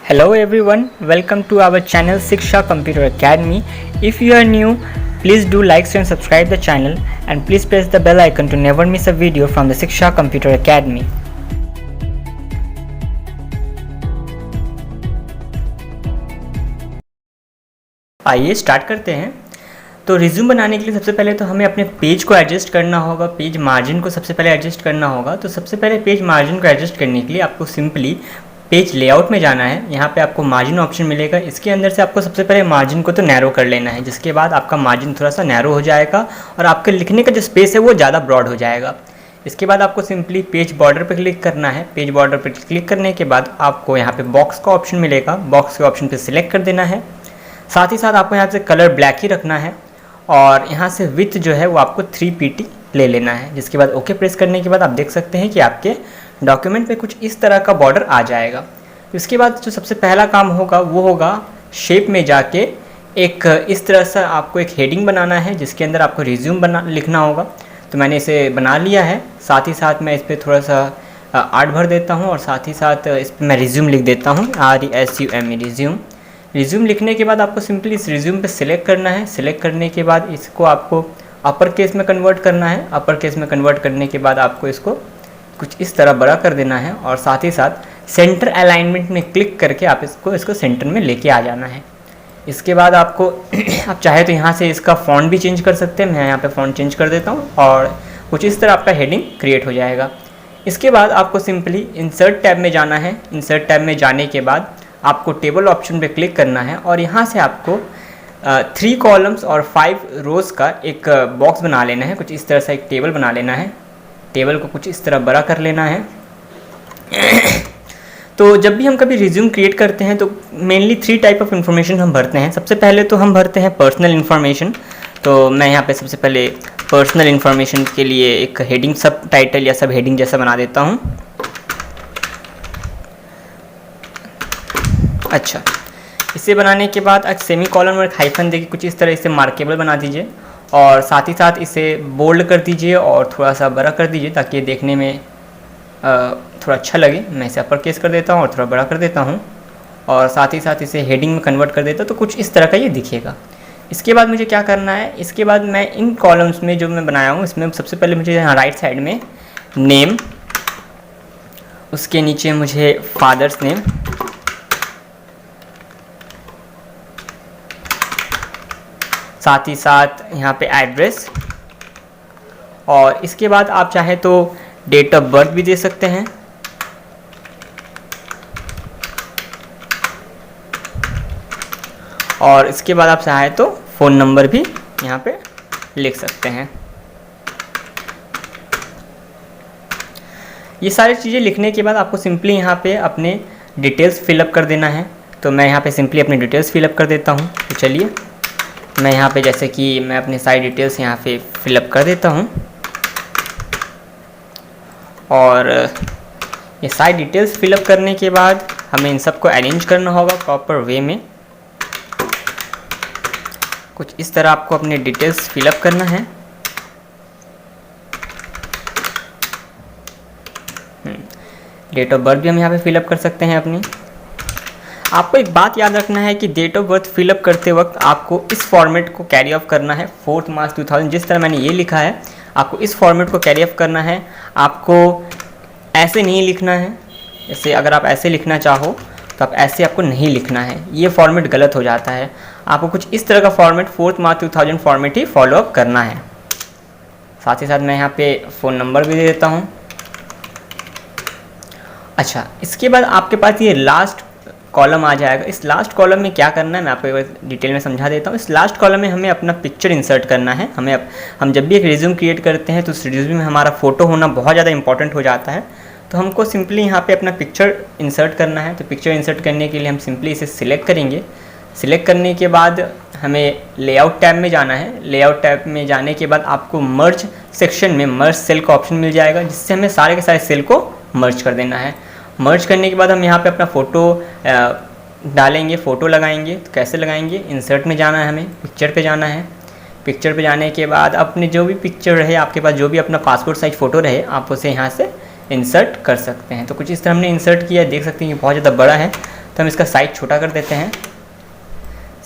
Hello everyone, welcome to our channel Shiksha Computer Academy. If you are new, please do like, share and subscribe the channel and please press the bell icon to never miss a video from the Shiksha Computer Academy. आइए start करते हैं। तो resume बनाने के लिए सबसे पहले तो हमें अपने पेज को एडजस्ट करना होगा, पेज मार्जिन को सबसे पहले एडजस्ट करना होगा। तो सबसे पहले पेज मार्जिन को एडजस्ट करने के लिए आपको सिंपली पेज लेआउट में जाना है। यहाँ पे आपको मार्जिन ऑप्शन मिलेगा, इसके अंदर से आपको सबसे पहले मार्जिन को तो नैरो कर लेना है, जिसके बाद आपका मार्जिन थोड़ा सा नैरो हो जाएगा और आपके लिखने का जो स्पेस है वो ज़्यादा ब्रॉड हो जाएगा। इसके बाद आपको सिंपली पेज बॉर्डर पर क्लिक करना है। पेज बॉर्डर पर क्लिक करने के बाद आपको यहाँ पे बॉक्स का ऑप्शन मिलेगा, बॉक्स के ऑप्शन पर सिलेक्ट कर देना है। साथ ही साथ आपको यहाँ से कलर ब्लैक ही रखना है और यहाँ से विड्थ जो है वो आपको 3pt ले लेना है। जिसके बाद ओके प्रेस करने के बाद आप देख सकते हैं कि आपके डॉक्यूमेंट पे कुछ इस तरह का बॉर्डर आ जाएगा। इसके बाद जो सबसे पहला काम होगा वो होगा शेप में जाके एक इस तरह से आपको एक हेडिंग बनाना है, जिसके अंदर आपको रिज्यूम लिखना होगा। तो मैंने इसे बना लिया है। साथ ही साथ मैं इस पर थोड़ा सा आर्ट भर देता हूँ और साथ ही साथ इस पर मैं रिज्यूम लिख देता हूँ, RESUME रिज्यूम। रिज्यूम लिखने के बाद आपको सिंपली इस रिज्यूम पे सिलेक्ट करना है। सिलेक्ट करने के बाद इसको आपको अपर केस में कन्वर्ट करना है। अपर केस में कन्वर्ट करने के बाद आपको इसको कुछ इस तरह बड़ा कर देना है और साथ ही साथ सेंटर अलाइनमेंट में क्लिक करके आप इसको सेंटर में लेके आ जाना है। इसके बाद आपको आप चाहे तो यहाँ से इसका फ़ॉन्ट भी चेंज कर सकते हैं। मैं यहाँ पे फ़ॉन्ट चेंज कर देता हूँ और कुछ इस तरह आपका हेडिंग क्रिएट हो जाएगा। इसके बाद आपको सिंपली इंसर्ट टैब में जाना है। इंसर्ट टैब में जाने के बाद आपको टेबल ऑप्शन पे क्लिक करना है और यहाँ से आपको 3 कॉलम्स और 5 रोज़ का एक बॉक्स बना लेना है। कुछ इस तरह से एक टेबल बना लेना है। टेबल को कुछ इस तरह बड़ा कर लेना है। तो जब भी हम कभी रिज्यूम क्रिएट करते हैं तो मेनली 3 टाइप ऑफ इन्फॉर्मेशन हम भरते हैं। सबसे पहले तो हम भरते हैं पर्सनल इन्फॉर्मेशन। तो मैं यहाँ पे सबसे पहले पर्सनल इन्फॉर्मेशन के लिए एक हेडिंग, सब टाइटल या सब हेडिंग जैसा बना देता हूँ। अच्छा, इसे बनाने के बाद एक सेमी कॉलन और एक हाइफन देके कुछ इस तरह इसे मार्केबल बना दीजिए और साथ ही साथ इसे बोल्ड कर दीजिए और थोड़ा सा बड़ा कर दीजिए ताकि ये देखने में थोड़ा अच्छा लगे। मैं इसे अपर केस कर देता हूँ और थोड़ा बड़ा कर देता हूँ और साथ ही साथ इसे हेडिंग में कन्वर्ट कर देता हूँ। तो कुछ इस तरह का ये दिखेगा। इसके बाद मुझे क्या करना है, इसके बाद मैं इन कॉलम्स में जो मैं बनाया हूँ इसमें सबसे पहले मुझे यहाँ राइट साइड में नेम, उसके नीचे मुझे फादर्स नेम, साथ ही साथ यहाँ पे एड्रेस और इसके बाद आप चाहे तो डेट ऑफ बर्थ भी दे सकते हैं। और इसके बाद आप चाहे तो फ़ोन नंबर भी यहाँ पे लिख सकते हैं। ये सारी चीज़ें लिखने के बाद आपको सिंपली यहाँ पे अपने डिटेल्स फिलअप कर देना है। तो मैं यहाँ पे सिंपली अपनी डिटेल्स फिलअप कर देता हूँ। तो चलिए मैं यहाँ पे जैसे कि मैं अपनी सारी डिटेल्स यहाँ पे फिलअप कर देता हूँ और ये सारी डिटेल्स फिलअप करने के बाद हमें इन सबको अरेंज करना होगा प्रॉपर वे में। कुछ इस तरह आपको अपने डिटेल्स फिलअप करना है। डेट ऑफ बर्थ भी हम यहाँ पे फिलअप कर सकते हैं अपनी। आपको एक बात याद रखना है कि डेट ऑफ बर्थ फिलअप करते वक्त आपको इस फॉर्मेट को कैरी ऑफ करना है। 4 मार्च 2000 जिस तरह मैंने ये लिखा है आपको इस फॉर्मेट को कैरी ऑफ करना है। आपको ऐसे नहीं लिखना है। जैसे अगर आप ऐसे लिखना चाहो तो आप ऐसे आपको नहीं लिखना है, ये फॉर्मेट गलत हो जाता है। आपको कुछ इस तरह का फॉर्मेट 4 मार्च 2000 फॉर्मेट ही फॉलो अप करना है। साथ ही साथ मैं यहाँ पे फ़ोन नंबर भी दे देता हूँ। अच्छा, इसके बाद आपके पास ये लास्ट कॉलम आ जाएगा। इस लास्ट कॉलम में क्या करना है मैं आपको एक बार डिटेल में समझा देता हूँ। इस लास्ट कॉलम में हमें अपना पिक्चर इंसर्ट करना है। हम जब भी एक रिज्यूम क्रिएट करते हैं तो उस रिज्यूम में हमारा फ़ोटो होना बहुत ज़्यादा इंपॉर्टेंट हो जाता है। तो हमको सिंपली यहाँ पे अपना पिक्चर इंसर्ट करना है। तो पिक्चर इंसर्ट करने के लिए हम सिंपली इसे सिलेक्ट करेंगे। सिलेक्ट करने के बाद हमें लेआउट टैब में जाना है। लेआउट टैब में जाने के बाद आपको मर्ज सेक्शन में मर्ज सेल का ऑप्शन मिल जाएगा, जिससे हमें सारे के सारे सेल को मर्ज कर देना है। मर्ज करने के बाद हम यहाँ पे अपना फ़ोटो डालेंगे, फ़ोटो लगाएंगे। तो कैसे लगाएंगे, इंसर्ट में जाना है, हमें पिक्चर पे जाना है। पिक्चर पे जाने के बाद अपने जो भी पिक्चर रहे आपके पास, जो भी अपना पासपोर्ट साइज फ़ोटो रहे, आप उसे यहाँ से इंसर्ट कर सकते हैं। तो कुछ इस तरह हमने इंसर्ट किया, देख सकते हैं कि बहुत ज़्यादा बड़ा है। तो हम इसका साइज़ छोटा कर देते हैं।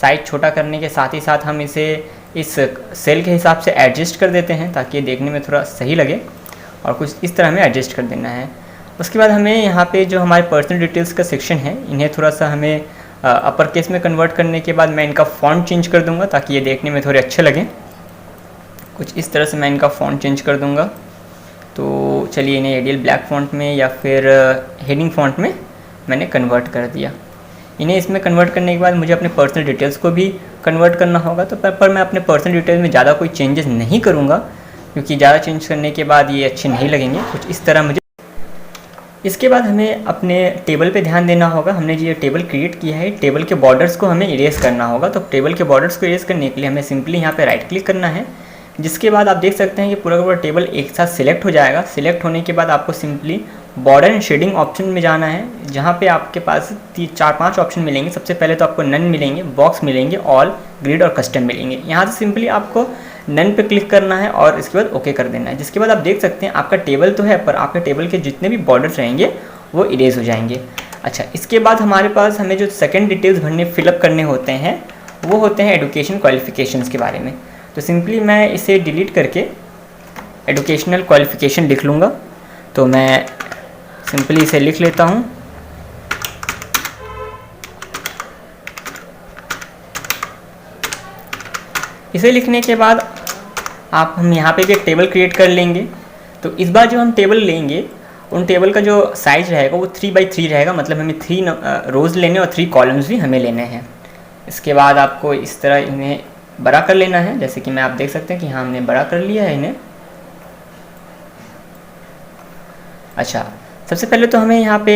साइज़ छोटा करने के साथ ही साथ हम इसे इस सेल के हिसाब से एडजस्ट कर देते हैं ताकि ये देखने में थोड़ा सही लगे, और कुछ इस तरह हमें एडजस्ट कर देना है। उसके बाद हमें यहाँ पे जो हमारे पर्सनल डिटेल्स का सेक्शन है, इन्हें थोड़ा सा हमें अपर केस में कन्वर्ट करने के बाद मैं इनका फ़ॉन्ट चेंज कर दूँगा ताकि ये देखने में थोड़े अच्छे लगें। कुछ इस तरह से मैं इनका फ़ॉन्ट चेंज कर दूँगा। तो चलिए इन्हें एरियल ब्लैक फ़ॉन्ट में या फिर हेडिंग फ़ॉन्ट में मैंने कन्वर्ट कर दिया। इन्हें इसमें कन्वर्ट करने के बाद मुझे अपने पर्सनल डिटेल्स को भी कन्वर्ट करना होगा। तो पर मैं अपने पर्सनल डिटेल्स में ज़्यादा कोई चेंजेस नहीं करूँगा, क्योंकि ज़्यादा चेंज करने के बाद ये अच्छे नहीं लगेंगे। कुछ इस तरह मुझे। इसके बाद हमें अपने टेबल पे ध्यान देना होगा। हमने जो ये टेबल क्रिएट किया है, टेबल के बॉर्डर्स को हमें इरेज करना होगा। तो टेबल के बॉर्डर्स को इरेज करने के लिए हमें सिंपली यहाँ पे राइट क्लिक करना है, जिसके बाद आप देख सकते हैं कि पूरा का पूरा टेबल एक साथ सिलेक्ट हो जाएगा। सिलेक्ट होने के बाद आपको simply border and shading option में जाना है, जहाँ पे आपके पास 4-5 ऑप्शन मिलेंगे। सबसे पहले तो आपको नन मिलेंगे, बॉक्स मिलेंगे, ऑल, ग्रिड और कस्टम मिलेंगे। यहाँ से सिंपली आपको नन पे क्लिक करना है और इसके बाद ओके कर देना है। जिसके बाद आप देख सकते हैं आपका टेबल तो है, पर आपके टेबल के जितने भी बॉर्डर्स रहेंगे वो इरेज हो जाएंगे। अच्छा, इसके बाद हमारे पास हमें जो सेकंड डिटेल्स भरने फिलअप करने होते हैं वो होते हैं एजुकेशन क्वालिफिकेशंस के बारे में। तो सिंपली मैं इसे डिलीट करके एजुकेशनल क्वालिफिकेशन लिख लूँगा। तो मैं सिंपली इसे लिख लेता हूँ। इसे लिखने के बाद हम यहाँ पे भी एक टेबल क्रिएट कर लेंगे। तो इस बार जो हम टेबल लेंगे उन टेबल का जो साइज़ रहेगा वो 3x3 रहेगा, मतलब हमें 3 रोज़ लेने और 3 कॉलम्स भी हमें लेने हैं। इसके बाद आपको इस तरह इन्हें बड़ा कर लेना है, जैसे कि मैं आप देख सकते हैं कि हाँ हमने बड़ा कर लिया है इन्हें। अच्छा, सबसे पहले तो हमें यहाँ पे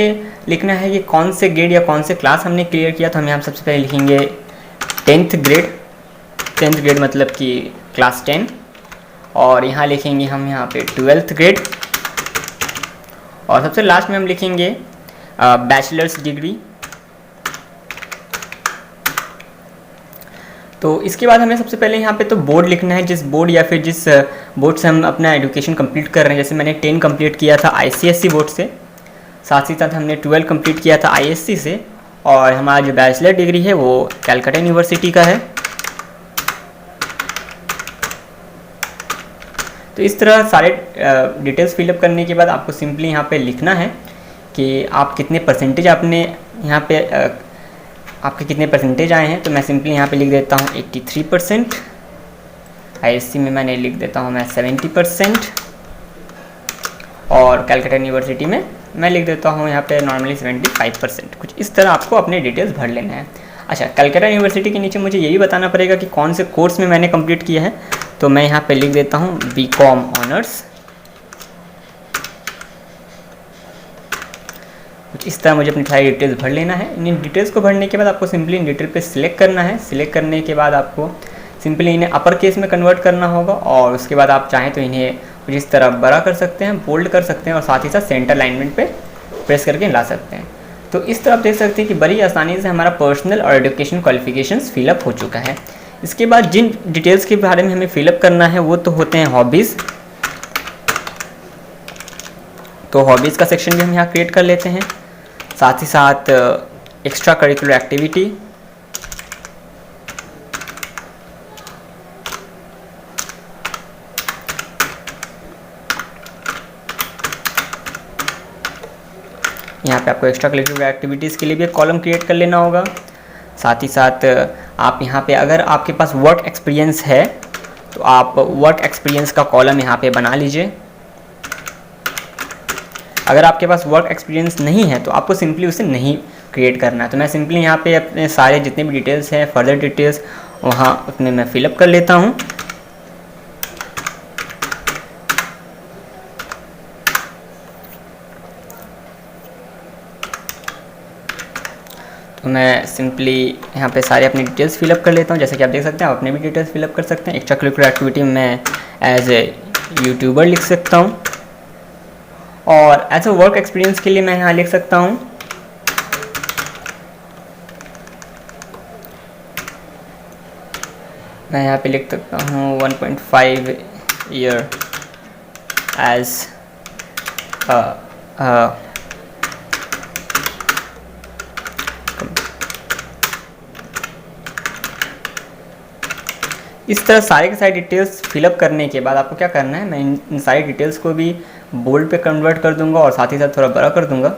लिखना है कि कौन से ग्रेड या कौन से क्लास हमने क्लियर किया। तो हम यहाँ सबसे पहले लिखेंगे 10th ग्रेड। 10th ग्रेड मतलब कि क्लास 10। और यहाँ लिखेंगे हम यहाँ पे 12th ग्रेड। और सबसे लास्ट में हम लिखेंगे बैचलर्स डिग्री। तो इसके बाद हमें सबसे पहले यहाँ पे तो बोर्ड लिखना है, जिस बोर्ड या फिर जिस बोर्ड से हम अपना एजुकेशन कंप्लीट कर रहे हैं। जैसे मैंने 10 कंप्लीट किया था ICSE बोर्ड से, साथ ही साथ हमने 12 कंप्लीट किया था ISC से, और हमारा जो बैचलर डिग्री है वो कैलकाटा यूनिवर्सिटी का है। तो इस तरह सारे डिटेल्स फिलअप करने के बाद आपको सिंपली यहाँ पे लिखना है कि आप कितने परसेंटेज आपने यहाँ पे आपके कितने परसेंटेज आए हैं। तो मैं सिंपली यहाँ पे लिख देता हूँ 83%। ISC में मैंने लिख देता हूँ मैं 70%। और कैलकाटा यूनिवर्सिटी में मैं लिख देता हूँ यहाँ पे नॉर्मली 75%। कुछ इस तरह आपको अपने डिटेल्स भर लेना है। अच्छा, कैलकाटा यूनिवर्सिटी के नीचे मुझे ये भी बताना पड़ेगा कि कौन से कोर्स में मैंने कंप्लीट किया है। तो मैं यहाँ पे लिख देता हूँ BCom ऑनर्स। कुछ इस तरह मुझे अपनी सारी डिटेल्स भर लेना है। इन डिटेल्स को भरने के बाद आपको सिंपली इन डिटेल पे सिलेक्ट करना है। सिलेक्ट करने के बाद आपको सिंपली इन्हें अपर केस में कन्वर्ट करना होगा, और उसके बाद आप चाहें तो इन्हें कुछ इस तरह बड़ा कर सकते हैं, बोल्ड कर सकते हैं, और साथ ही साथ सेंटर अलाइनमेंट पे प्रेस करके ला सकते हैं। तो इस तरह आप देख सकते हैं कि बड़ी आसानी से हमारा पर्सनल और एजुकेशन क्वालिफिकेशंस फिलअप हो चुका है। इसके बाद जिन डिटेल्स के बारे में हमें फिलअप करना है वो तो होते हैं हॉबीज़। तो हॉबीज़ का सेक्शन भी हम यहाँ क्रिएट कर लेते हैं। साथ ही साथ एक्स्ट्रा करिकुलर एक्टिविटी, यहाँ पे आपको एक्स्ट्रा करिकुलर एक्टिविटीज़ के लिए भी एक कॉलम क्रिएट कर लेना होगा। साथ ही साथ आप यहाँ पे अगर आपके पास वर्क एक्सपीरियंस है तो आप वर्क एक्सपीरियंस का कॉलम यहाँ पे बना लीजिए। अगर आपके पास वर्क एक्सपीरियंस नहीं है तो आपको सिंपली उसे नहीं क्रिएट करना है। तो मैं सिंपली यहाँ पे अपने सारे जितने भी डिटेल्स हैं, फर्दर डिटेल्स, वहाँ उसमें मैं फिलअप कर लेता हूँ। तो मैं सिंपली यहाँ पे सारे अपनी डिटेल्स फिलअप कर लेता हूँ। जैसे कि आप देख सकते हैं, आप अपने भी डिटेल्स फिलअप कर सकते हैं। एक्स्ट्रा करिकुलर एक्टिविटी में मैं एज ए यूट्यूबर लिख सकता हूँ, और एज अ वर्क एक्सपीरियंस के लिए मैं यहाँ लिख सकता हूँ मैं यहाँ पे लिख सकता हूँ 1.5 ईयर एज इस तरह सारे के सारे डिटेल्स फिलअप करने के बाद आपको क्या करना है, मैं इन सारी डिटेल्स को भी बोल्ड पे कन्वर्ट कर दूंगा और साथ ही साथ थोड़ा बड़ा कर दूंगा।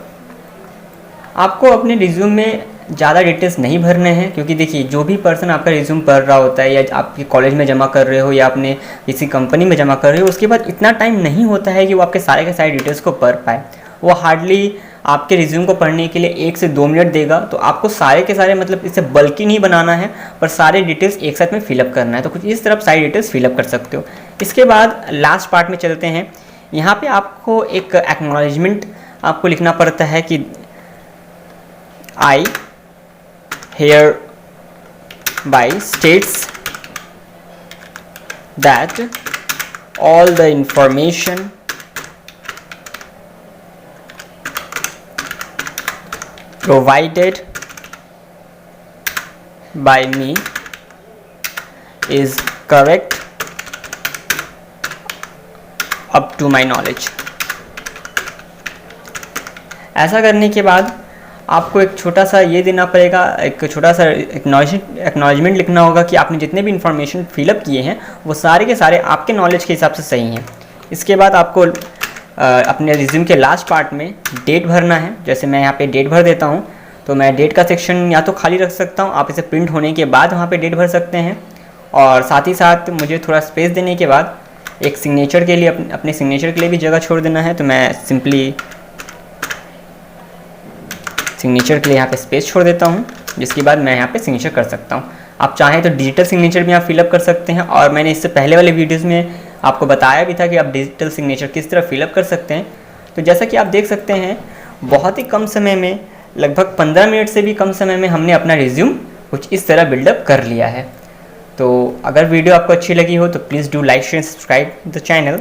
आपको अपने रिज्यूम में ज़्यादा डिटेल्स नहीं भरने हैं, क्योंकि देखिए जो भी पर्सन आपका रिज्यूम पढ़ रहा होता है या आपके कॉलेज में जमा कर रहे हो या आपने किसी कंपनी में जमा कर रहे हो, उसके बाद इतना टाइम नहीं होता है कि वो आपके सारे के सारे डिटेल्स को पढ़ पाए। वो हार्डली आपके रिज्यूम को पढ़ने के लिए 1 से 2 मिनट देगा। तो आपको सारे के सारे मतलब इसे बल्कि नहीं बनाना है, पर सारे डिटेल्स एक साथ में फिलअप करना है। तो कुछ इस तरफ सारी डिटेल्स फिलअप कर सकते हो। इसके बाद लास्ट पार्ट में चलते हैं। यहाँ पे आपको एक एक्नॉलेजमेंट आपको लिखना पड़ता है कि I hereby states that all the information provided by me is correct up to my knowledge। ऐसा करने के बाद आपको एक छोटा सा ये देना पड़ेगा, एक छोटा सा एक्नॉलेजमेंट लिखना होगा कि आपने जितने भी इंफॉर्मेशन फिलअप किए हैं वो सारे के सारे आपके नॉलेज के हिसाब से सही हैं। इसके बाद आपको अपने रिज्यूम के लास्ट पार्ट में डेट भरना है। जैसे मैं यहाँ पे डेट भर देता हूँ, तो मैं डेट का सेक्शन या तो खाली रख सकता हूँ, आप इसे प्रिंट होने के बाद वहाँ पे डेट भर सकते हैं। और साथ ही साथ मुझे थोड़ा स्पेस देने के बाद एक सिग्नेचर के लिए अपने सिग्नेचर के लिए भी जगह छोड़ देना है। तो मैं सिंपली सिग्नेचर के लिए यहाँ पे स्पेस छोड़ देता हूँ, जिसके बाद मैं यहाँ पे सिग्नेचर कर सकता हूँ। आप चाहें तो डिजिटल सिग्नेचर भी आप फिलअप कर सकते हैं, और मैंने इससे पहले वाले वीडियोज़ में आपको बताया भी था कि आप डिजिटल सिग्नेचर किस तरह फिलअप कर सकते हैं। तो जैसा कि आप देख सकते हैं, बहुत ही कम समय में, लगभग 15 मिनट से भी कम समय में हमने अपना रिज्यूम कुछ इस तरह बिल्डअप कर लिया है। तो अगर वीडियो आपको अच्छी लगी हो तो please do like share subscribe the channel.